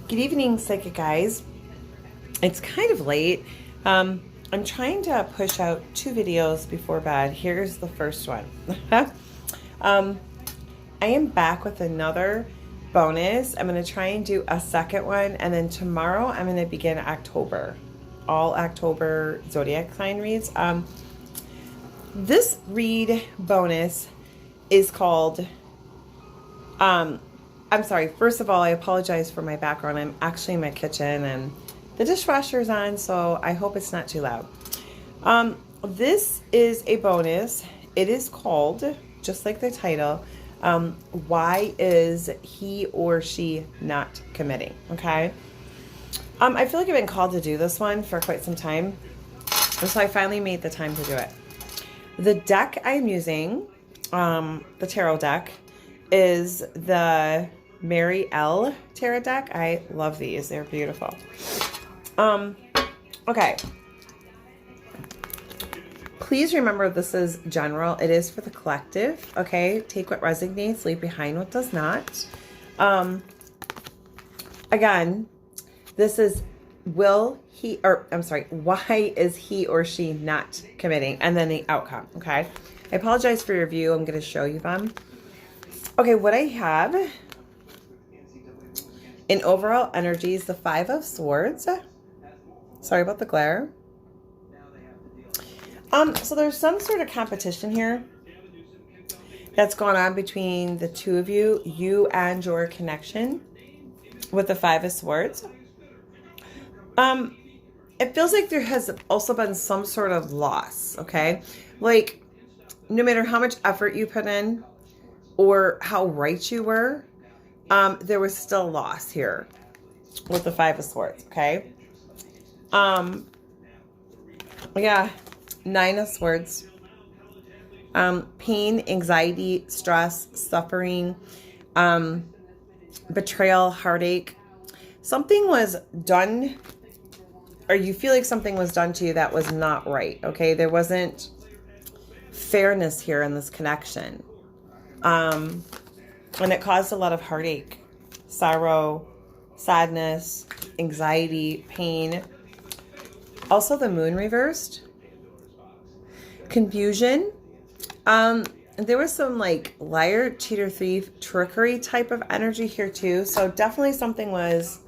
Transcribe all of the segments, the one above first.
Good evening, psychic guys. It's kind of late. I'm trying to push out 2 videos before bed. Here's the first one. um, I am back with another bonus. I'm going to try and do a second one, and then tomorrow I'm going to begin October. All October zodiac sign reads. This read bonus is called I'm sorry. First of all, I apologize for my background. I'm actually in my kitchen and the dishwasher is on, so I hope it's not too loud. This is a bonus. It is called, just like the title, why is he or she not committing? Okay. I feel like I've been called to do this one for quite some time, and so I finally made the time to do it. The deck I'm using, the tarot deck, is the Mary L tarot deck. I love these. They're beautiful. Okay. Please remember this is general. It is for the collective. Okay. Take what resonates, leave behind what does not. Again, this is why is he or she not committing? And then the outcome. Okay. I apologize for your view. I'm going to show you them. Okay, what I have in overall energy is the Five of Swords. Sorry about the glare. So there's some sort of competition here that's going on between the two of you, you and your connection with the Five of Swords. It feels like there has also been some sort of loss, okay? Like, no matter how much effort you put in, or how right you were, there was still loss here with the Five of Swords, okay? Yeah, Nine of Swords. Pain, anxiety, stress, suffering, betrayal, heartache. Something was done, or you feel like something was done to you that was not right, okay? There wasn't fairness here in this connection. And it caused a lot of heartache, sorrow, sadness, anxiety, pain. Also the moon reversed. Confusion. There was some like liar, cheater, thief, trickery type of energy here too. So definitely something was,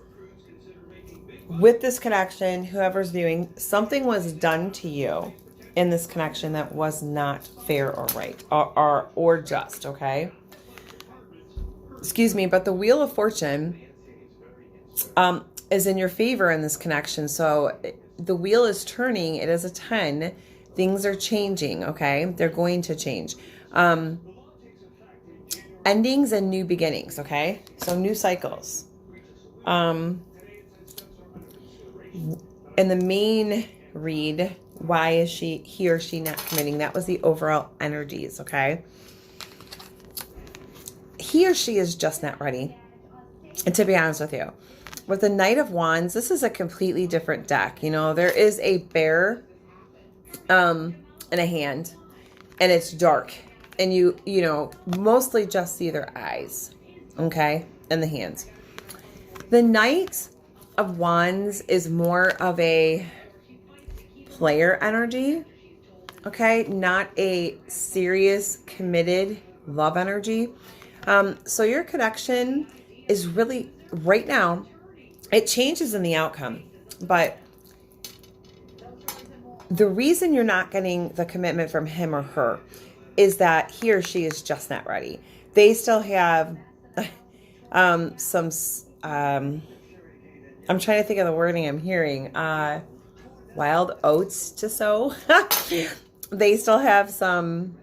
with this connection, whoever's viewing, something was done to you in this connection that was not fair or right or just, okay? Excuse me, but the Wheel of Fortune is in your favor in this connection. So the wheel is turning. It is a 10. Things are changing, okay? They're going to change. Endings and new beginnings, okay? So new cycles. In the main read, why is he or she not committing? That was the overall energies, okay? He or she is just not ready. And to be honest with you, with the Knight of Wands, this is a completely different deck. You know, there is a bear in a hand, and it's dark. And you know, mostly just see their eyes, okay, and the hands. The Knight of Wands is more of a player energy, okay, not a serious, committed love energy. So your connection is really, right now, it changes in the outcome, but the reason you're not getting the commitment from him or her is that he or she is just not ready. They still have I'm trying to think of the wording I'm hearing, wild oats to sow. They still have some,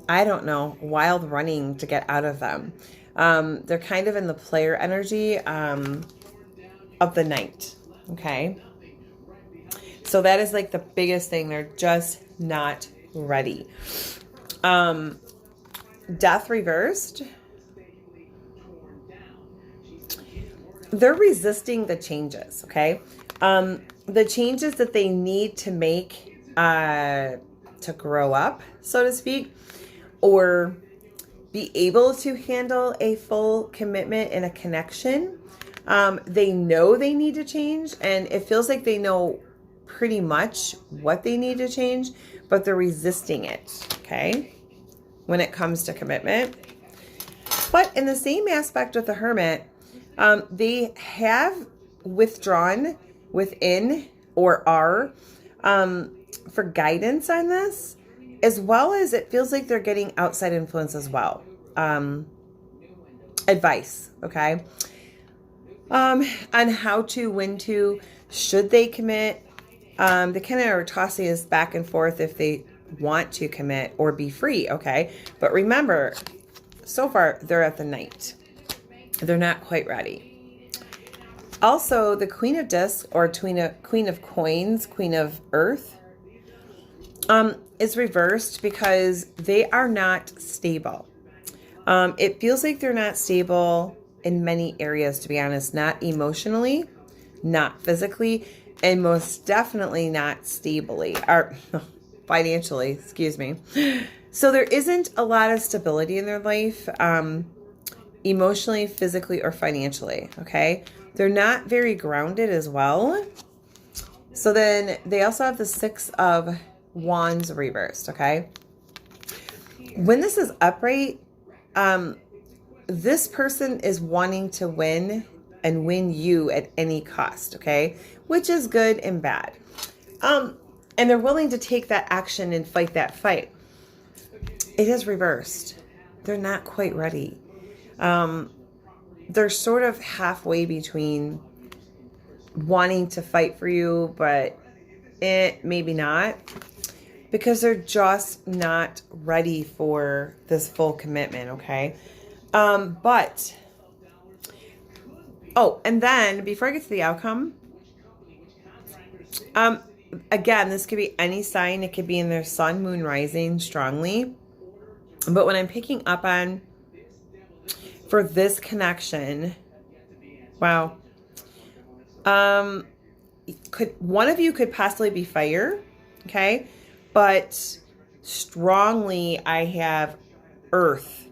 I don't know, wild running to get out of them. They're kind of in the player energy of the Knight, okay? So that is like the biggest thing. They're just not ready. Death reversed. They're resisting the changes, okay? The changes that they need to make to grow up, so to speak, or be able to handle a full commitment in a connection They know they need to change, and it feels like they know pretty much what they need to change, but they're resisting it, okay, when it comes to commitment. But in the same aspect with the Hermit, they have withdrawn within or are for guidance on this, as well as it feels like they're getting outside influence as well. Advice, okay, on how to, when to, should they commit. They kind of are tossing us back and forth if they want to commit or be free, okay? But remember, so far, they're at the Knight. They're not quite ready. Also, the Queen of Discs, or Queen of Coins, Queen of Earth, is reversed because they are not stable. It feels like they're not stable in many areas, to be honest. Not emotionally, not physically, and most definitely not stably, or financially, excuse me. So there isn't a lot of stability in their life, emotionally, physically, or financially, okay? They're not very grounded as well. So then they also have the Six of Wands reversed, okay? When this is upright, this person is wanting to win and win you at any cost, okay? Which is good and bad. And they're willing to take that action and fight that fight. It is reversed. They're not quite ready. They're sort of halfway between wanting to fight for you, but maybe not, because they're just not ready for this full commitment, okay? And then before I get to the outcome, again, this could be any sign. It could be in their sun, moon, rising strongly. But what I'm picking up on for this connection, wow, one of you could possibly be fire, okay? But strongly, I have earth,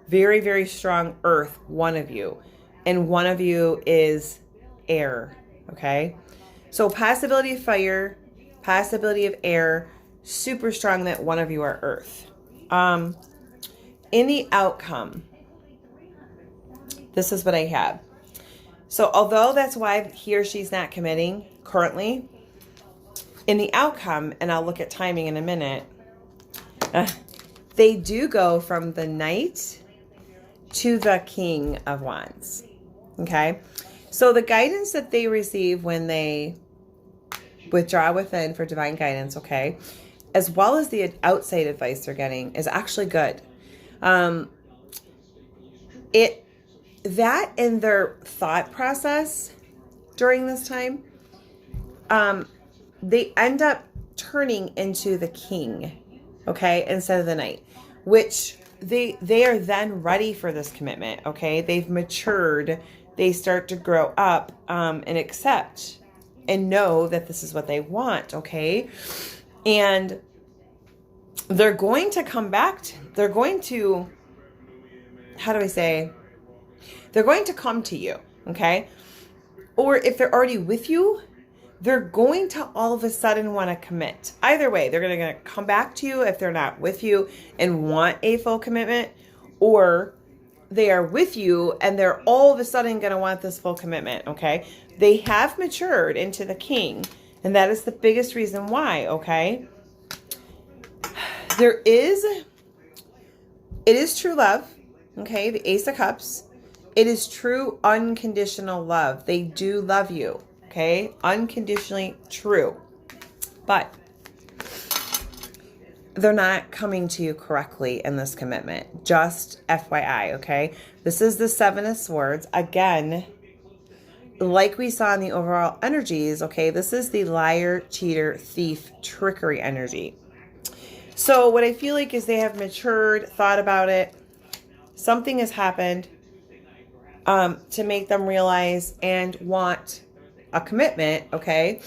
very, very strong earth, one of you. And one of you is air, okay? So possibility of fire, possibility of air, super strong that one of you are earth. In the outcome, this is what I have. So although that's why he or she's not committing currently, in the outcome, and I'll look at timing in a minute, they do go from the Knight to the King of Wands. Okay, so the guidance that they receive when they withdraw within for divine guidance, okay, as well as the outside advice they're getting, is actually good. That in their thought process during this time, they end up turning into the King, okay, instead of the Knight, which they are then ready for this commitment, okay? They've matured. They start to grow up and accept and know that this is what they want, okay? And they're going to come back. They're going to, how do I say? They're going to come to you, okay? Or if they're already with you, they're going to all of a sudden want to commit. Either way, they're going to come back to you if they're not with you and want a full commitment, or they are with you and they're all of a sudden going to want this full commitment, okay? They have matured into the King, and that is the biggest reason why, okay? It is true love, okay? The Ace of Cups. It is true unconditional love. They do love you, okay? Unconditionally true. But they're not coming to you correctly in this commitment. Just FYI, okay? This is the Seven of Swords. Again, like we saw in the overall energies, okay? This is the liar, cheater, thief, trickery energy. So what I feel like is they have matured, thought about it. Something has happened to make them realize and want a commitment, okay?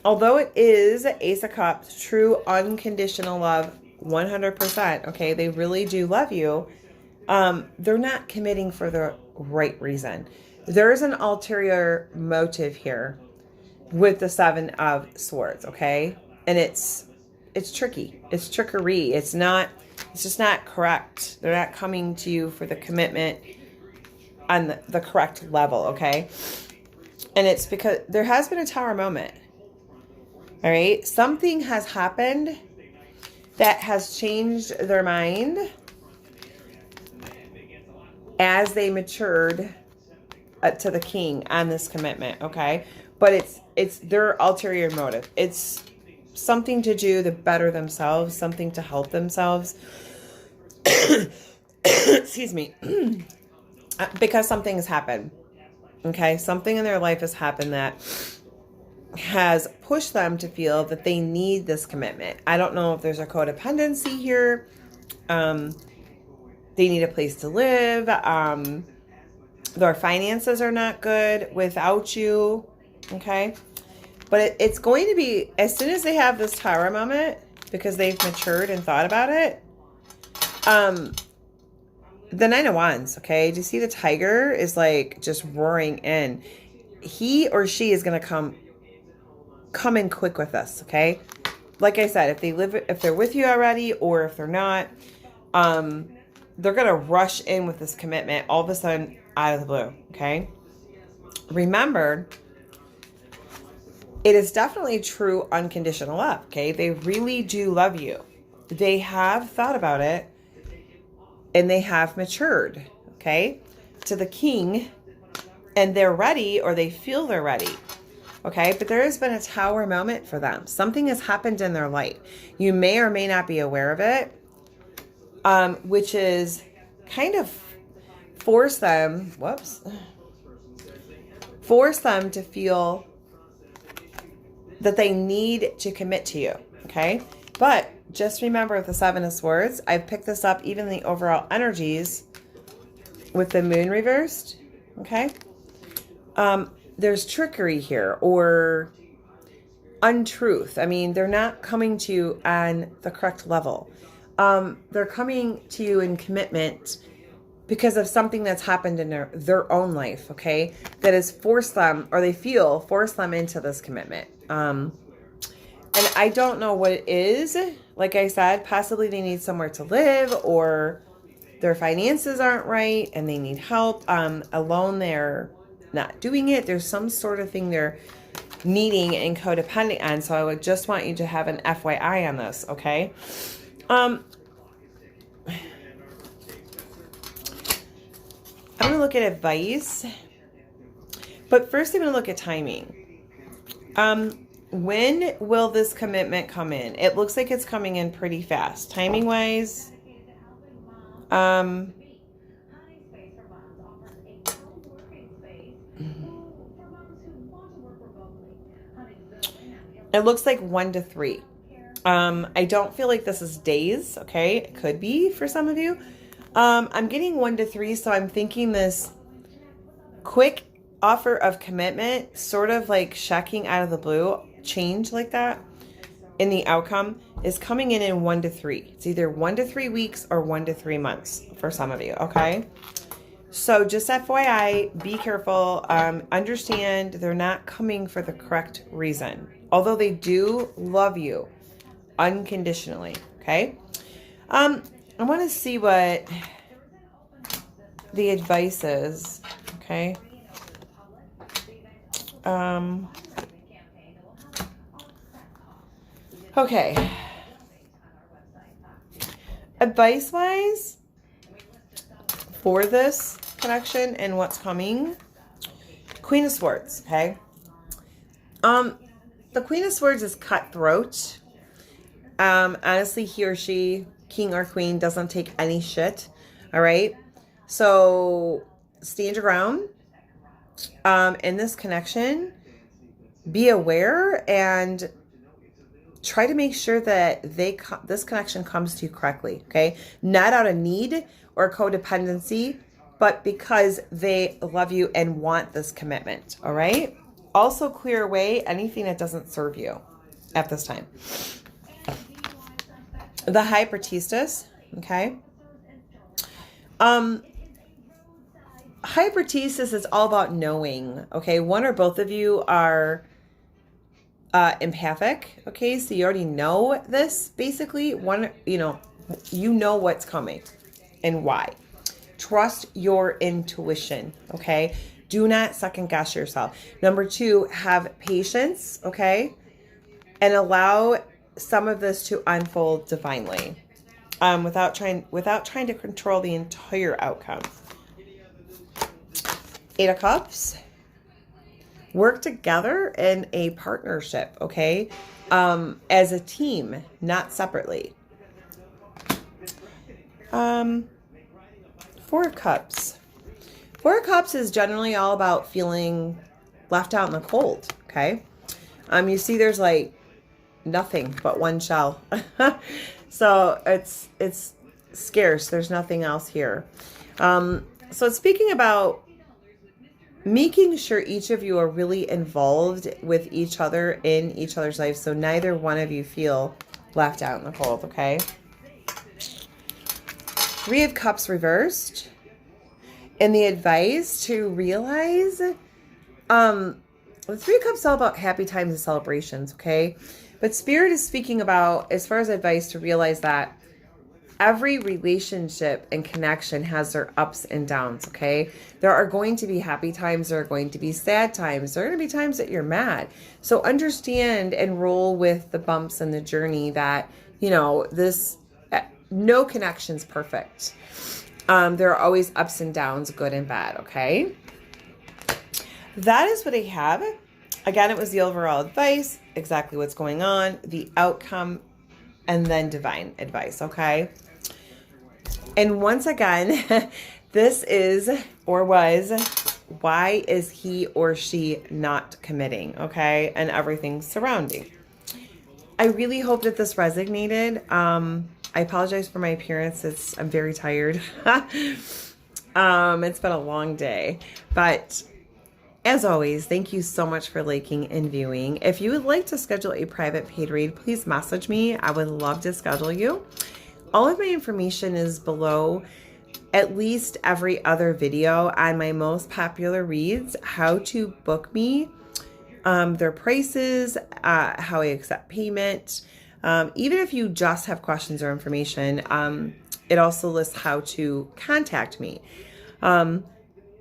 Although it is Ace of Cups, true unconditional love, 100%, okay? They really do love you. They're not committing for the right reason. There's an ulterior motive here with the Seven of Swords, okay? And it's tricky. It's trickery. It's just not correct. They're not coming to you for the commitment on the correct level, okay? And it's because there has been a Tower moment. All right? Something has happened that has changed their mind as they matured to the King on this commitment, okay? But it's their ulterior motive. It's something to do to better themselves, something to help themselves. Excuse me. Because something has happened, okay? Something in their life has happened that has pushed them to feel that they need this commitment. I don't know if there's a codependency here. They need a place to live. Their finances are not good without you, okay? But it's going to be, as soon as they have this Tower moment, because they've matured and thought about it, the Nine of Wands, okay? Do you see the tiger is like just roaring in? He or she is going to come in quick with us, okay? Like I said, if they're with you already or if they're not, they're going to rush in with this commitment all of a sudden out of the blue, okay? Remember, it is definitely true unconditional love, okay? They really do love you. They have thought about it and they have matured, okay, to the King, and they're ready, or they feel they're ready, okay? But there has been a Tower moment for them. Something has happened in their life. You may or may not be aware of it, which is kind of force them to feel that they need to commit to you, okay? But just remember with the Seven of Swords, I've picked this up even the overall energies with the Moon reversed, okay? There's trickery here or untruth. I mean, they're not coming to you on the correct level. They're coming to you in commitment because of something that's happened in their own life, okay? That has forced them, or they feel forced them into this commitment. And I don't know what it is. Like I said, possibly they need somewhere to live, or their finances aren't right and they need help. Alone, they're not doing it. There's some sort of thing they're needing and codependent on. So I would just want you to have an FYI on this, okay? I'm going to look at advice. But first I'm going to look at timing. When will this commitment come in? It looks like it's coming in pretty fast. Timing-wise, it looks like 1 to 3. I don't feel like this is days, okay? It could be for some of you. I'm getting 1 to 3, so I'm thinking this quick offer of commitment, sort of like shocking out of the blue, change like that in the outcome, is coming in 1 to 3. It's either 1 to 3 weeks or 1 to 3 months for some of you, okay? So just FYI, be careful. Understand they're not coming for the correct reason, although they do love you unconditionally, okay? I want to see what the advice is, okay? Okay. Advice-wise, for this connection and what's coming, Queen of Swords, okay? The Queen of Swords is cutthroat. Honestly, he or she, king or queen, doesn't take any shit, all right? So stand your ground. In this connection, be aware and try to make sure that this connection comes to you correctly, okay? Not out of need or codependency, but because they love you and want this commitment, all right? Also clear away anything that doesn't serve you at this time. The High Priestess, okay? hypertesis is all about knowing, okay? One or both of you are empathic, okay? So you already know this, basically. You know what's coming and why. Trust your intuition, okay? Do not second guess yourself. Number 2, have patience, okay? And allow some of this to unfold divinely, without trying to control the entire outcome. 8 of Cups. Work together in a partnership, okay? As a team, not separately. 4 of Cups. 4 of Cups is generally all about feeling left out in the cold, okay? You see there's like nothing but one shell. So it's scarce. There's nothing else here. So speaking about making sure each of you are really involved with each other in each other's life, so neither one of you feel left out in the cold, okay? 3 of Cups reversed. And the advice to realize, the 3 of Cups is all about happy times and celebrations, okay? But Spirit is speaking about, as far as advice, to realize that every relationship and connection has their ups and downs, okay? There are going to be happy times. There are going to be sad times. There are going to be times that you're mad. So understand and roll with the bumps in the journey that, no connection's perfect. There are always ups and downs, good and bad, okay? That is what I have. Again, it was the overall advice, exactly what's going on, the outcome, and then divine advice, okay? And once again, this is or was, why is he or she not committing, okay? And everything surrounding. I really hope that this resonated. I apologize for my appearance. I'm very tired. It's been a long day, but as always, thank you so much for liking and viewing. If you would like to schedule a private paid read, please message me. I would love to schedule you. All of my information is below at least every other video on my most popular reads, how to book me, their prices, how I accept payment. Even if you just have questions or information, it also lists how to contact me.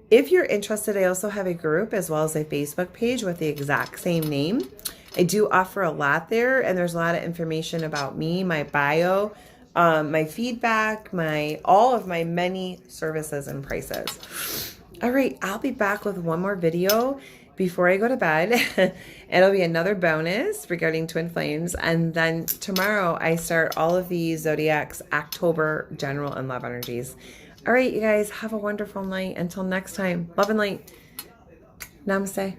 If you're interested, I also have a group as well as a Facebook page with the exact same name. I do offer a lot there, and there's a lot of information about me, my bio, my feedback, all of my many services and prices. All right, I'll be back with one more video before I go to bed. It'll be another bonus regarding twin flames, and then tomorrow I start all of the Zodiac's October general and love energies. All right, you guys, have a wonderful night. Until next time, love and light. Namaste.